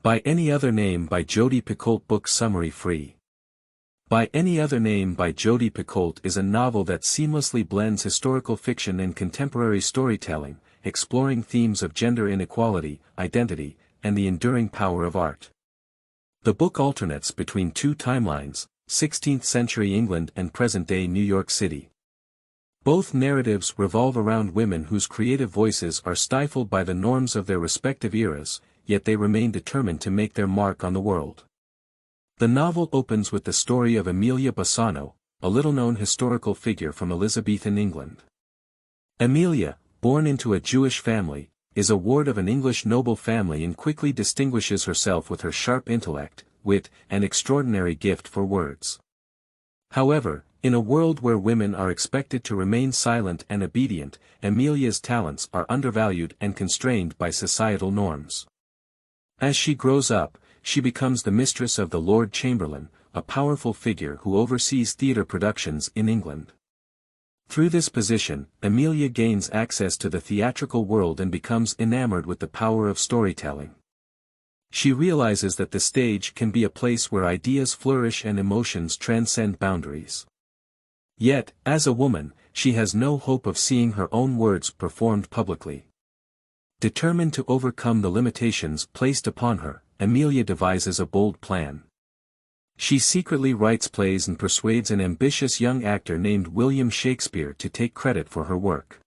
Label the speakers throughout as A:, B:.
A: By Any Other Name by Jodi Picoult. Book summary free. By Any Other Name by Jodi Picoult is a novel that seamlessly blends historical fiction and contemporary storytelling, exploring themes of gender inequality, identity, and the enduring power of art. The book alternates between two timelines, 16th-century England and present-day New York City. Both narratives revolve around women whose creative voices are stifled by the norms of their respective eras, yet they remain determined to make their mark on the world. The novel opens with the story of Emilia Bassano, a little-known historical figure from Elizabethan England. Emilia, born into a Jewish family, is a ward of an English noble family and quickly distinguishes herself with her sharp intellect, wit, and extraordinary gift for words. However, in a world where women are expected to remain silent and obedient, Emilia's talents are undervalued and constrained by societal norms. As she grows up, she becomes the mistress of the Lord Chamberlain, a powerful figure who oversees theatre productions in England. Through this position, Emilia gains access to the theatrical world and becomes enamored with the power of storytelling. She realizes that the stage can be a place where ideas flourish and emotions transcend boundaries. Yet, as a woman, she has no hope of seeing her own words performed publicly. Determined to overcome the limitations placed upon her, Emilia devises a bold plan. She secretly writes plays and persuades an ambitious young actor named William Shakespeare to take credit for her work.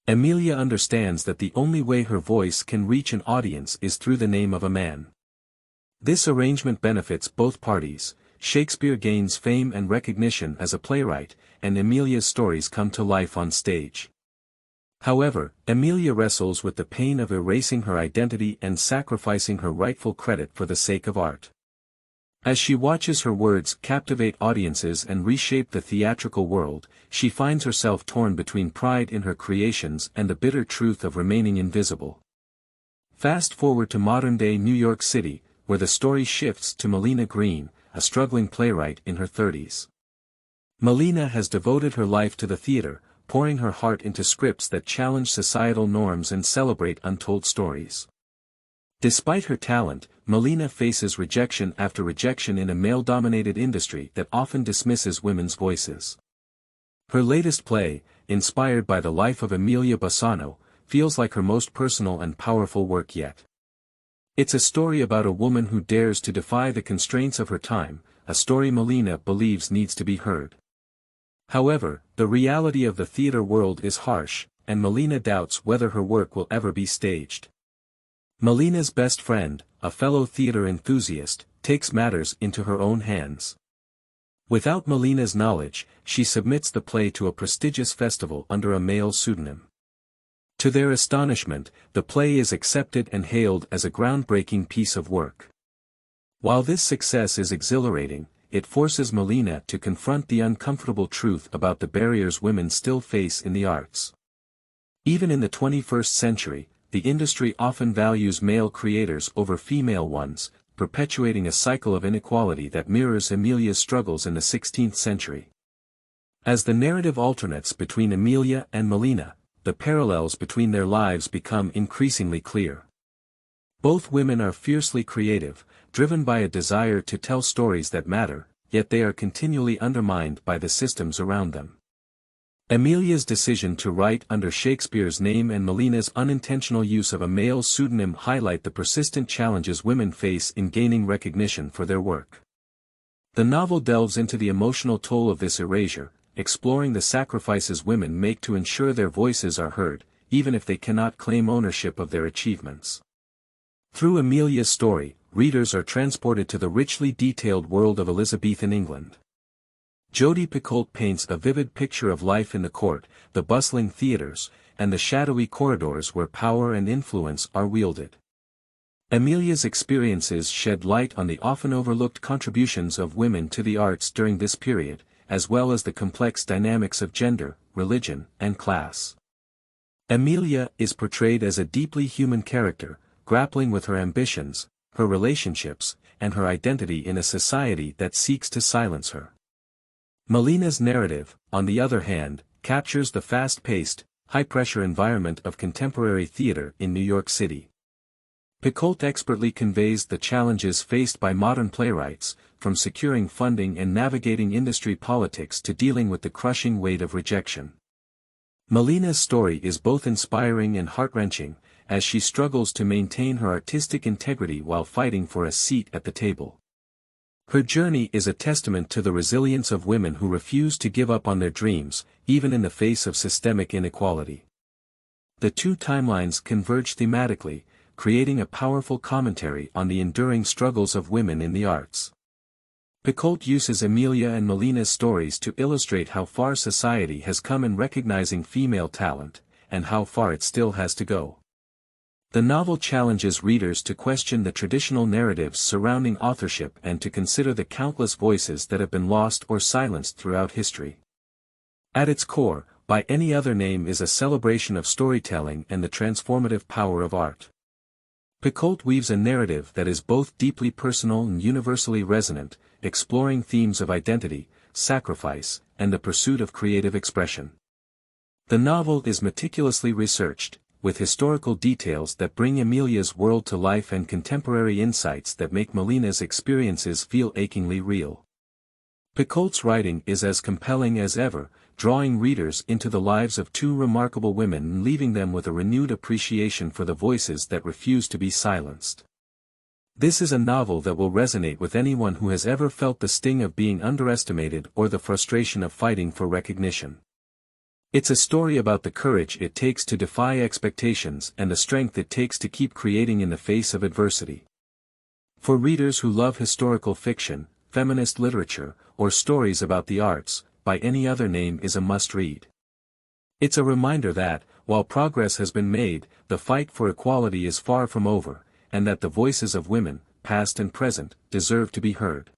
A: Emilia understands that the only way her voice can reach an audience is through the name of a man. This arrangement benefits both parties. Shakespeare gains fame and recognition as a playwright, and Emilia's stories come to life on stage. However, Emilia wrestles with the pain of erasing her identity and sacrificing her rightful credit for the sake of art. As she watches her words captivate audiences and reshape the theatrical world, she finds herself torn between pride in her creations and the bitter truth of remaining invisible. Fast forward to modern-day New York City, where the story shifts to Melina Green, a struggling playwright in her 30s. Melina has devoted her life to the theater, pouring her heart into scripts that challenge societal norms and celebrate untold stories. Despite her talent, Melina faces rejection after rejection in a male-dominated industry that often dismisses women's voices. Her latest play, inspired by the life of Emilia Bassano, feels like her most personal and powerful work yet. It's a story about a woman who dares to defy the constraints of her time, a story Melina believes needs to be heard. However, the reality of the theater world is harsh, and Melina doubts whether her work will ever be staged. Melina's best friend, a fellow theater enthusiast, takes matters into her own hands. Without Melina's knowledge, she submits the play to a prestigious festival under a male pseudonym. To their astonishment, the play is accepted and hailed as a groundbreaking piece of work. While this success is exhilarating, it forces Melina to confront the uncomfortable truth about the barriers women still face in the arts. Even in the 21st century, the industry often values male creators over female ones, perpetuating a cycle of inequality that mirrors Emilia's struggles in the 16th century. As the narrative alternates between Emilia and Melina, the parallels between their lives become increasingly clear. Both women are fiercely creative, driven by a desire to tell stories that matter, yet they are continually undermined by the systems around them. Emilia's decision to write under Shakespeare's name and Melina's unintentional use of a male pseudonym highlight the persistent challenges women face in gaining recognition for their work. The novel delves into the emotional toll of this erasure, exploring the sacrifices women make to ensure their voices are heard, even if they cannot claim ownership of their achievements. Through Emilia's story, readers are transported to the richly detailed world of Elizabethan England. Jodi Picoult paints a vivid picture of life in the court, the bustling theatres, and the shadowy corridors where power and influence are wielded. Emilia's experiences shed light on the often overlooked contributions of women to the arts during this period, as well as the complex dynamics of gender, religion, and class. Emilia is portrayed as a deeply human character, grappling with her ambitions, her relationships, and her identity in a society that seeks to silence her. Melina's narrative, on the other hand, captures the fast-paced, high-pressure environment of contemporary theater in New York City. Picoult expertly conveys the challenges faced by modern playwrights, from securing funding and navigating industry politics to dealing with the crushing weight of rejection. Melina's story is both inspiring and heart-wrenching, as she struggles to maintain her artistic integrity while fighting for a seat at the table. Her journey is a testament to the resilience of women who refuse to give up on their dreams, even in the face of systemic inequality. The two timelines converge thematically, creating a powerful commentary on the enduring struggles of women in the arts. Picoult uses Emilia and Melina's stories to illustrate how far society has come in recognizing female talent, and how far it still has to go. The novel challenges readers to question the traditional narratives surrounding authorship and to consider the countless voices that have been lost or silenced throughout history. At its core, By Any Other Name is a celebration of storytelling and the transformative power of art. Picoult weaves a narrative that is both deeply personal and universally resonant, exploring themes of identity, sacrifice, and the pursuit of creative expression. The novel is meticulously researched, with historical details that bring Emilia's world to life and contemporary insights that make Melina's experiences feel achingly real. Picoult's writing is as compelling as ever, drawing readers into the lives of two remarkable women and leaving them with a renewed appreciation for the voices that refuse to be silenced. This is a novel that will resonate with anyone who has ever felt the sting of being underestimated or the frustration of fighting for recognition. It's a story about the courage it takes to defy expectations and the strength it takes to keep creating in the face of adversity. For readers who love historical fiction, feminist literature, or stories about the arts, By Any Other Name is a must-read. It's a reminder that, while progress has been made, the fight for equality is far from over, and that the voices of women, past and present, deserve to be heard.